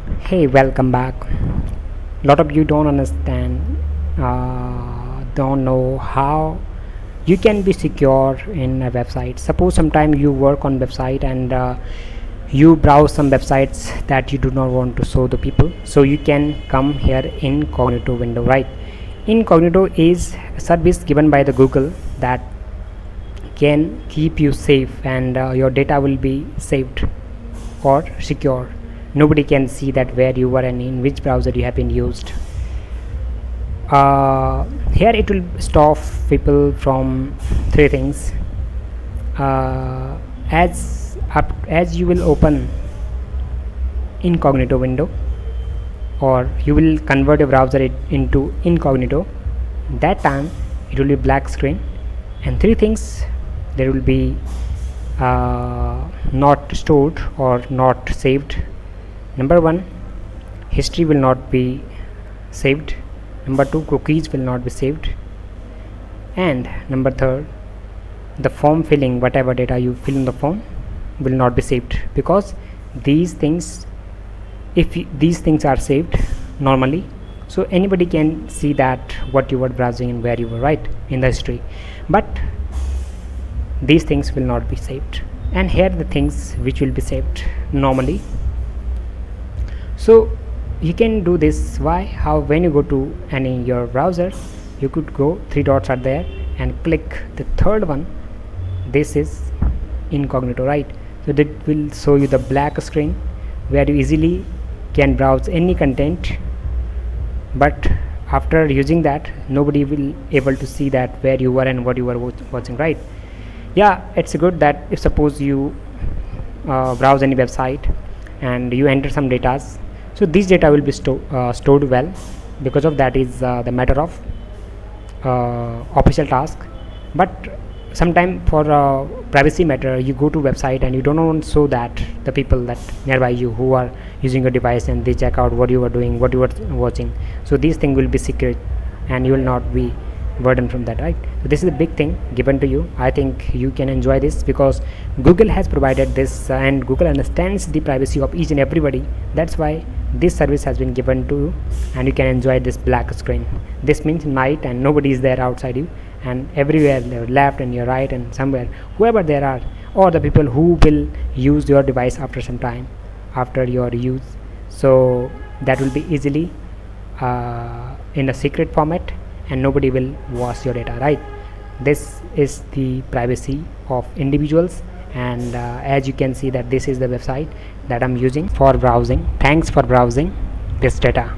Hey, welcome back. Lot of you don't understand, don't know how you can be secure in a website. Suppose sometime you work on website and you browse some websites that you do not want to show the people, so you can come here incognito window, right? Incognito is a service given by the Google that can keep you safe, and your data will be saved or secure. Nobody can see that where you were and in which browser you have been used. Here it will stop people from three things. As you will open incognito window, or you will convert your browser into incognito, that time it will be black screen, and three things there will be not stored or not saved. Number one, history will not be saved. Number two, cookies will not be saved. And number third, the form filling, whatever data you fill in the form, will not be saved, because these things, these things are saved normally, so anybody can see that what you were browsing and where you were, right, in the history. But these things will not be saved, and here the things which will be saved normally. So you can do this. Why? How? When you go to any your browser, you could go, three dots are there, and click the third one. This is incognito, right? So that will show you the black screen where you easily can browse any content, but after using that nobody will able to see that where you were and what you were watching, right? Yeah, it's good that if suppose you browse any website and you enter some data, so this data will be stored well. Because of that is the matter of official task. But sometime for privacy matter, you go to website and you don't want to show that the people that nearby you who are using your device, and they check out what you are doing, what you are watching. So these things will be secret and you will not be burdened from that, right? So this is a big thing given to you. I think you can enjoy this because Google has provided this, and Google understands the privacy of each and everybody. That's why this service has been given to you, and you can enjoy this black screen. This means night and nobody is there outside you, and everywhere, your left and your right and somewhere, whoever there are, or the people who will use your device after some time after your use, so that will be easily in a secret format, and nobody will watch your data, right? This is the privacy of individuals. And as you can see that this is the website that I'm using for browsing. Thanks for browsing this data.